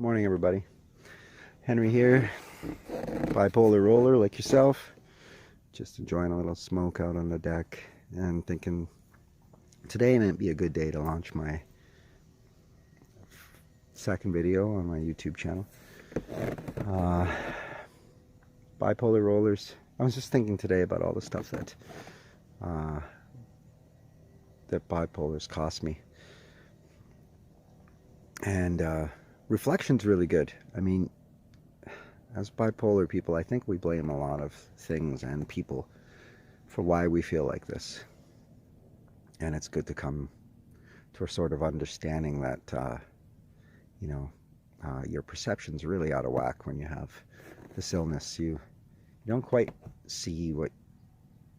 Morning, everybody. Henry here, bipolar roller like yourself. Just enjoying a little smoke out on the deck and thinking today might be a good day to launch my second video on my YouTube channel. Uh, bipolar rollers. I was just thinking today about all the stuff uh, that bipolars cost me. And reflection's really good. I mean, as bipolar people, I think we blame a lot of things and people for why we feel like this. And it's good to come to a sort of understanding that, your perception's really out of whack when you have this illness. You don't quite see what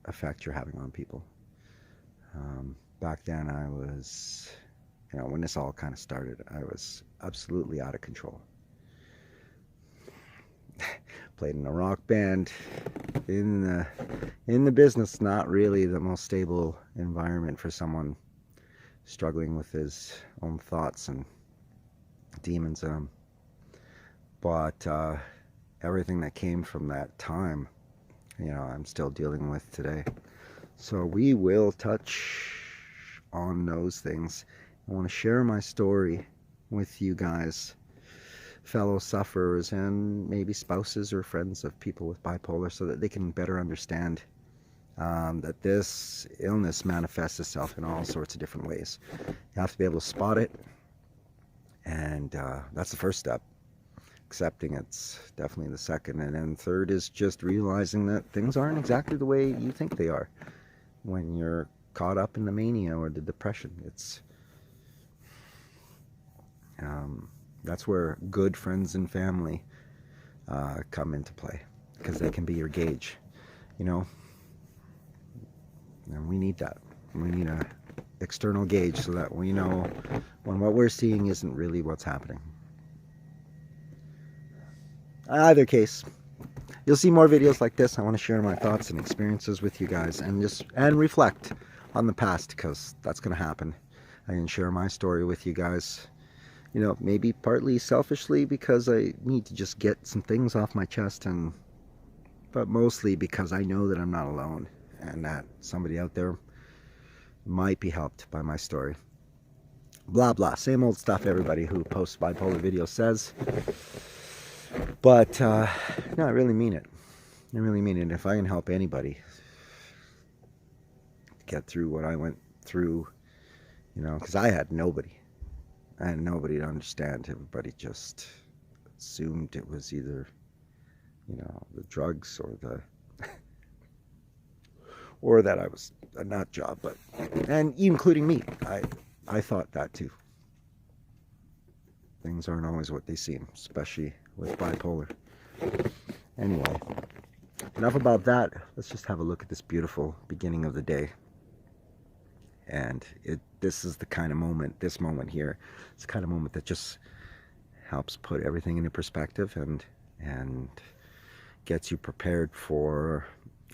effect you're having on people. Back then I was, when this all kind of started, I was absolutely out of control. Played in a rock band, in the business, not really the most stable environment for someone struggling with his own thoughts and demons in him. But everything that came from that time, I'm still dealing with today. So we will touch on those things. I want to share my story with you guys, fellow sufferers, and maybe spouses or friends of people with bipolar, so that they can better understand that this illness manifests itself in all sorts of different ways. You have to be able to spot it, and that's the first step. Accepting it's definitely the second, and then third is just realizing that things aren't exactly the way you think they are when you're caught up in the mania or the depression. It's that's where good friends and family come into play, because they can be your gauge, and we need that. We need a external gauge so that we know when what we're seeing isn't really what's happening. Either case, you'll see more videos like this. I want to share my thoughts and experiences with you guys, and reflect on the past, because that's going to happen. I can share my story with you guys, maybe partly selfishly because I need to just get some things off my chest, but mostly because I know that I'm not alone, and that somebody out there might be helped by my story. Blah blah, same old stuff everybody who posts bipolar videos says. But no, I really mean it. I really mean it. If I can help anybody get through what I went through, because I had nobody to understand. Everybody just assumed it was either, the drugs or that I was a nut job. And including me, I thought that too. Things aren't always what they seem, especially with bipolar. Anyway, enough about that. Let's just have a look at this beautiful beginning of the day. And this is the kind of moment, this moment here, it's the kind of moment that just helps put everything into perspective and gets you prepared for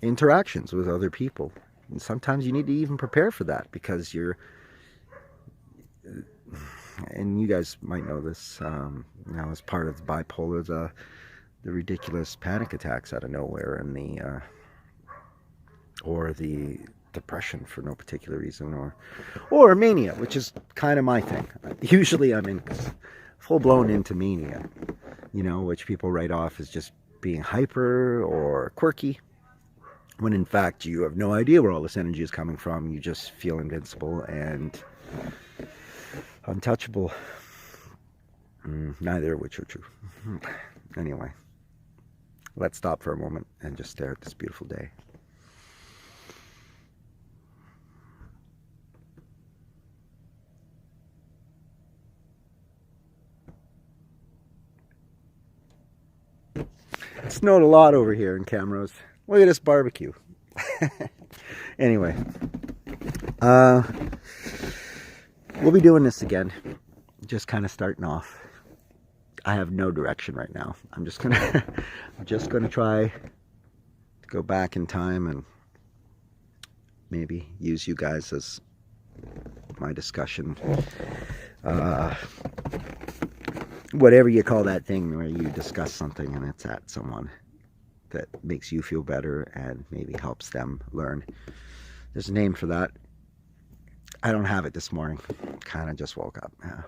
interactions with other people. And sometimes you need to even prepare for that, because and you guys might know this, as part of bipolar, the ridiculous panic attacks out of nowhere, and or the depression for no particular reason, or mania, which is kind of my thing. Usually I'm in full-blown into mania, which people write off as just being hyper or quirky, when in fact you have no idea where all this energy is coming from. You just feel invincible and untouchable. Neither of which are true. Anyway, let's stop for a moment and just stare at this beautiful day. It snowed a lot over here in Camrose. Look at this barbecue. Anyway, we'll be doing this again. Just kind of starting off. I have no direction right now. I'm just gonna try to go back in time and maybe use you guys as my discussion whatever you call that thing where you discuss something and it's at someone that makes you feel better and maybe helps them learn. There's a name for that. I don't have it this morning. Kind of just woke up. Yeah.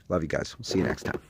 Love you guys. We'll see you next time.